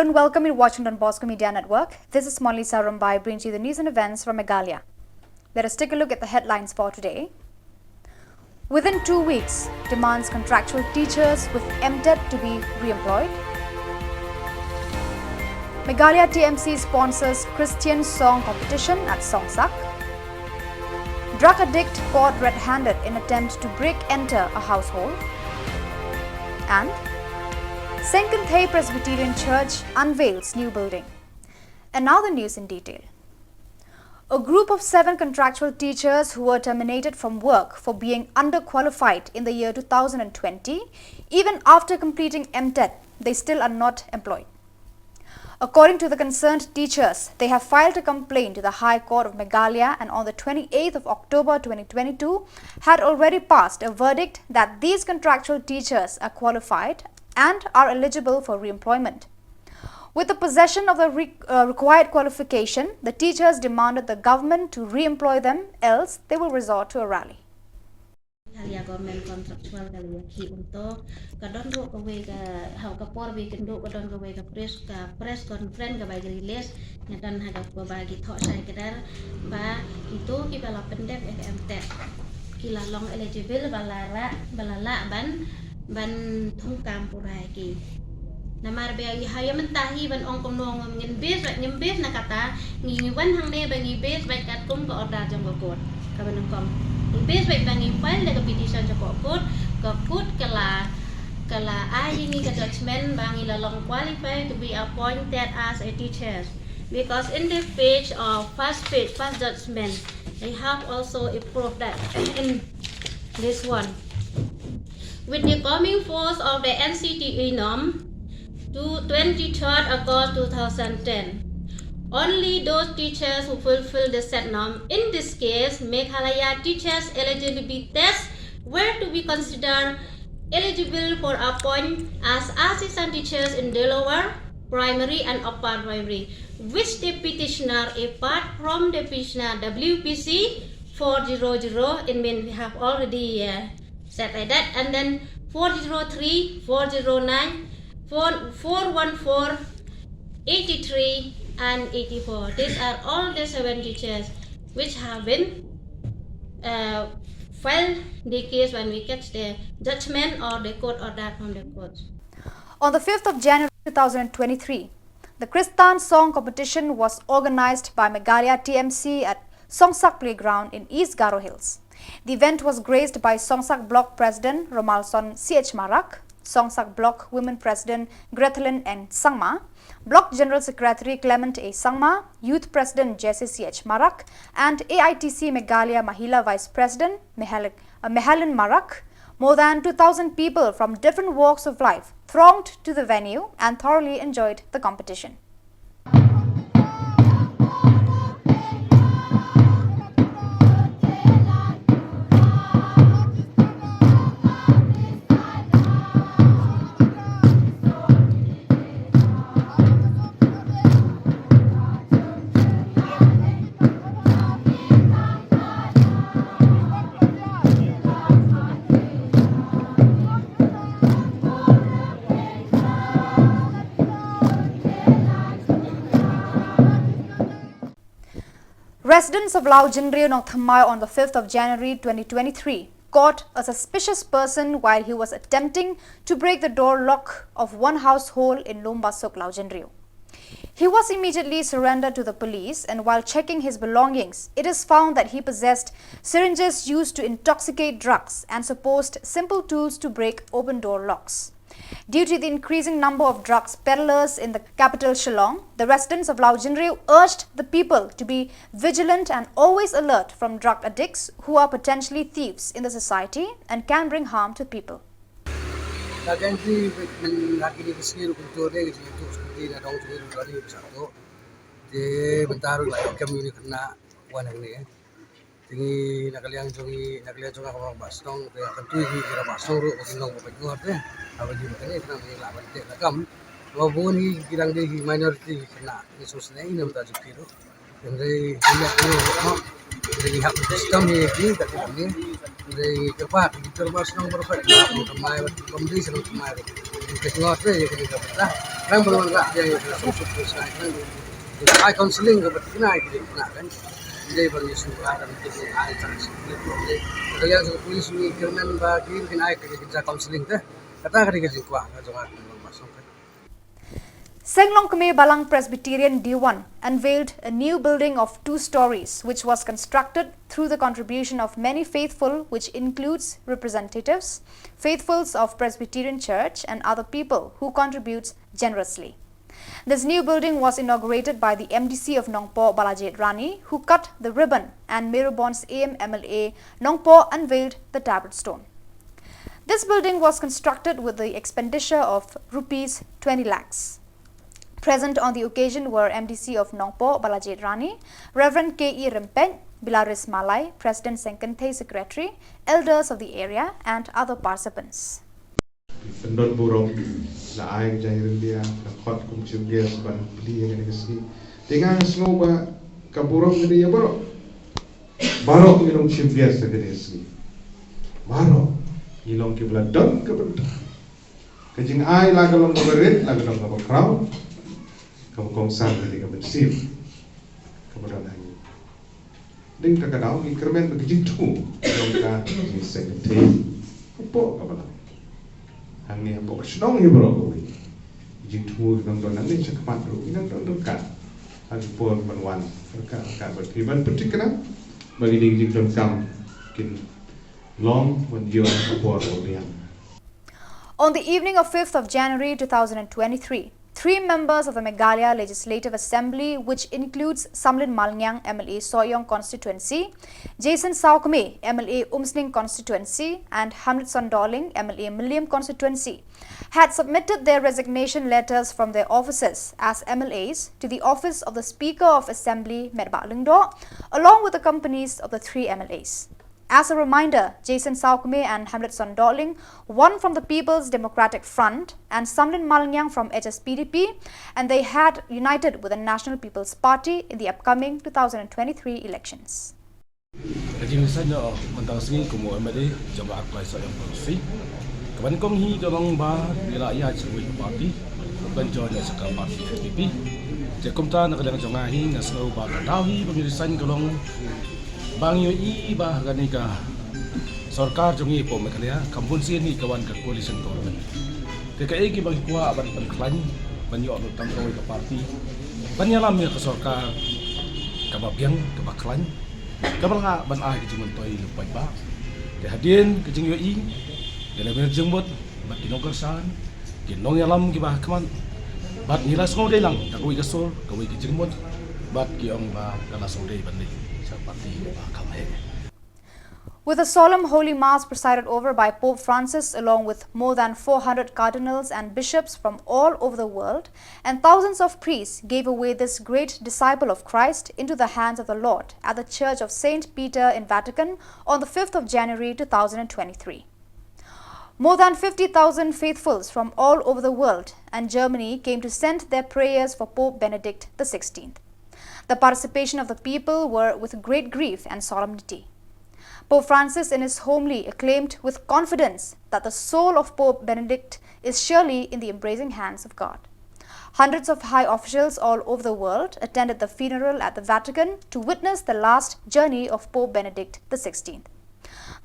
and welcome. You're watching Don Bosco Media Network. This is Molly Sarumbai bringing you the news and events from Meghalaya. Let us take a look at the headlines for today. Within 2 weeks, demands contractual teachers with MTET to be re-employed. Meghalaya TMC sponsors Christian song competition at Songsak. Drug addict caught red-handed in attempt to enter a household. And Senkanthai Presbyterian Church unveils new building. And now the news in detail. A group of 7 contractual teachers who were terminated from work for being underqualified in the year 2020, even after completing MTET, they still are not employed. According to the concerned teachers, they have filed a complaint to the High Court of Meghalaya and on the 28th of October 2022 had already passed a verdict that these contractual teachers are qualified and are eligible for re-employment. With the possession of the required qualification, the teachers demanded the government to re-employ them, else they will resort to a rally. Government contractual ki untuk kadon ro ka we ka hau ka por we kan do kadon ka we ka press conference ka bagi release ngadan ha ka bagi tho sai kedar ba itu ki bala pendek MTET ki la long eligible balala ban thung kam purai ki namar be ai haya mentahi ban ong komnong ngin bes na kata ngi wan hang ne ba ngi bes ba kat kum ka order jong ko ka ban kom base baik bangi file lega petition joko kut kala ai ni ka judgment bangi la long qualify to be appointed as a teacher because in the page of first judgment they have also approved that in this one with the coming force of the NCTE norm to 23rd August 2010. Only those teachers who fulfill the set norm, in this case, Meghalaya teachers eligibility test, were to be considered eligible for appointment as assistant teachers in the lower primary and upper primary, which the petitioner, apart from the petitioner WPC 400, it means we have already said like that, and then 403, 409, 414, 83, and 84. These are all the 7 teachers which have been filed the case when we catch the judgment or the court order from the court. On the 5th of January 2023, the Christian song competition was organized by Meghalaya TMC at Songsak Playground in East Garo Hills. The event was graced by Songsak Block President Romalson C.H. Marak, Songsak Block Women President Grethelin N. Sangma, Block General Secretary Clement A. Sangma, Youth President Jesse C.H. Marak, and AITC Meghalaya Mahila Vice President Mehalin Marak. More than 2,000 people from different walks of life thronged to the venue and thoroughly enjoyed the competition. Residents of Laujinrio, North Thamai on the 5th of January 2023 caught a suspicious person while he was attempting to break the door lock of one household in Lombasok, Laujinrio. He was immediately surrendered to the police, and while checking his belongings, it is found that he possessed syringes used to intoxicate drugs and supposed simple tools to break open door locks. Due to the increasing number of drugs peddlers in the capital Shillong, the residents of Laujinrio urged the people to be vigilant and always alert from drug addicts who are potentially thieves in the society and can bring harm to people. Tingi nakaliang ako basong kaya kantu ira basong ro kinong pagkuhat abadi makanya kana may laban te nakam wabuni kirang di minority kana isus na inam ta jukiro andre iya ko dari hak sistem ni tak kami dari kepak basong berfak na kamay pamdi sa kamay penguat deh jadi dapat lah. Kan belum enggak dia susut selesai kan. Ai counseling ke betul naik jadi kan. Jadi bagi suara dan jadi ai chance. Kalian sebagai polis ni kerana bagi mungkin ai kerja counseling teh. Kata kerja kuah jangan masuk. Senglong Khmer Balang Presbyterian D1 unveiled a new building of 2 stories which was constructed through the contribution of many faithful, which includes representatives, faithfuls of Presbyterian Church and other people who contribute generously. This new building was inaugurated by the MDC of Nongpoh Balajit Rani, who cut the ribbon, and Mirabon's AM MLA Nongpoh unveiled the tablet stone. This building was constructed with the expenditure of rupees 20 lakhs. Present on the occasion were MDC of Nongpoh Balajit Rani, Reverend K.E. Rimpet, Bilaris Malai, President Sengkenthe Secretary, elders of the area and other participants. Pendon burung la ai jai dia la khot kum chim dia ban pli ngani kesi tingang snoba ka burung dia baro baro ilong chim dia segedesi baro ilong ki bladon ka benda kejing ai la ka long berit la ka long ka kraw ka kong san ka ka bersih ka beranai ding ka kadau ki kermen ka kejing tu long ka ni sekte po ka bala hang ni po snong ni bro ko jing tu nang don nang ni cakap ru nang don ka ag po banwan ka berkiban petikna bagi ding don kam kin long when you are po ko. On the evening of 5th of January 2023, 3 members of the Meghalaya Legislative Assembly, which includes Samlin Malnyang MLA Soyong constituency, Jason Saukme MLA Umsning constituency and Hamlet Sondoling MLA Milliam constituency, had submitted their resignation letters from their offices as MLAs to the office of the Speaker of Assembly Merbak Lingdo, along with the companies of the 3 MLAs. As a reminder, Jason Saukme and Hamlet Sondoling won from the People's Democratic Front and Samlin Malnyang from HSPDP, and they had united with the National People's Party in the upcoming 2023 elections. Kajing saja mentang sini kumu MLA jawab aku saya polisi. Kawan kong hi kalong ba bila ia cewek parti bukan jodoh sekarang parti PDP. Jekum ta nak kadang jangan hi ngasau ba kadahi pemilisan kalong bang yoi ba ganika sarkar jongi po Meghalaya kampun sini kawan ka coalition government. Kekai ki bagi kuah ban klan ban yo anu tangkoi ka parti. Ban yalam ya ka sarkar ka babiang ka baklan. Kabang ban ah ki jumun toy lupai ba. Ke hadin ke jing yoi. Dia lebih jembut bat kinong kersan. Kinong yalam ki ba kaman. Bat nila song dei lang ka kui ka sol ka kui ki jembut. Bat ki ong ba kala song dei ban ni. With a solemn holy mass presided over by Pope Francis, along with more than 400 cardinals and bishops from all over the world, and thousands of priests gave away this great disciple of Christ into the hands of the Lord at the Church of St. Peter in Vatican on the 5th of January 2023. More than 50,000 faithfuls from all over the world and Germany came to send their prayers for Pope Benedict XVI. The participation of the people were with great grief and solemnity. Pope Francis in his homily acclaimed with confidence that the soul of Pope Benedict is surely in the embracing hands of God. Hundreds of high officials all over the world attended the funeral at the Vatican to witness the last journey of Pope Benedict XVI.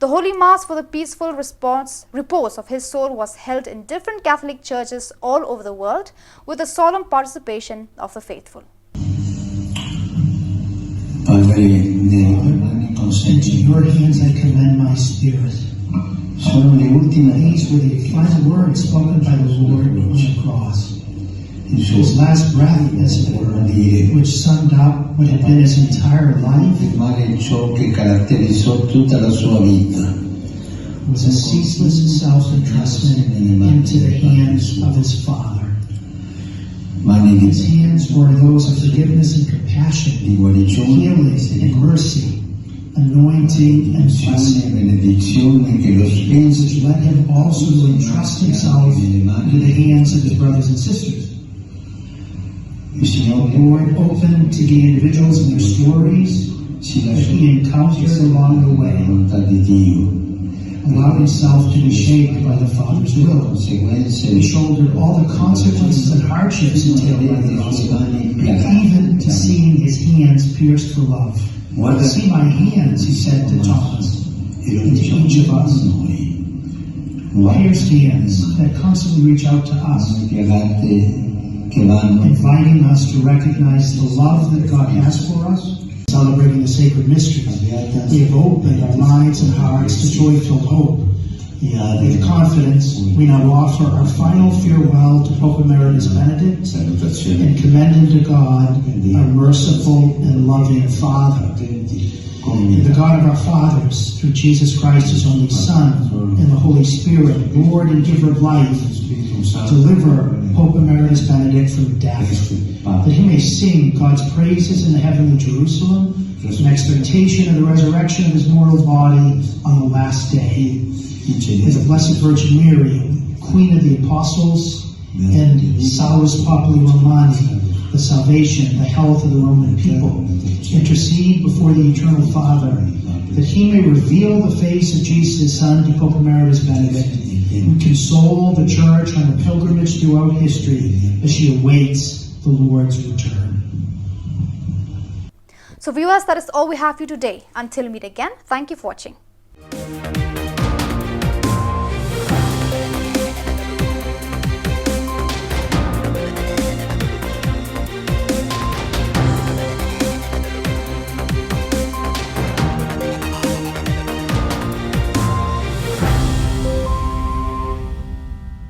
The Holy Mass for the peaceful repose of his soul was held in different Catholic churches all over the world with the solemn participation of the faithful. Into your hands I commend my spirit. These were the final words spoken by the Lord on the cross. His last breath, as it were, which summed up what had been his entire life, was a ceaseless self-entrustment into the hands of his Father. His hands were those of forgiveness and compassion, healing and mercy, anointing and blessing, which led him also to entrust himself into the hands of his brothers and sisters. The Lord opened to the individuals and their stories that he encountered along the way. allowed himself to be shaped by the Father's will. He shouldered all the consequences and hardships entailed by the gospel, even to seeing his hands pierced for love. See my hands, he said to Thomas, and to each of us. Pierced hands that constantly reach out to us, inviting us to recognize the love that God has for us. Celebrating the sacred mysteries, we have opened our minds and hearts to joy-filled hope. With confidence, we now offer our final farewell to Pope Emeritus Benedict and commend him to God, our merciful and loving Father. And the God of our fathers, through Jesus Christ, his only Son, and the Holy Spirit, Lord and giver of life, deliver Pope Emeritus Benedict from death, that he may sing God's praises in the heavenly Jerusalem, in expectation of the resurrection of his mortal body on the last day. May the Blessed Virgin Mary, Queen of the Apostles, and Salus Populi Romani, the salvation, the health of the Roman people, intercede before the Eternal Father, that he may reveal the face of Jesus, his Son, to Pope Emeritus Benedict, and console the Church on her pilgrimage throughout history as she awaits the Lord's return. So viewers, that is all we have for you today. Until we meet again, thank you for watching.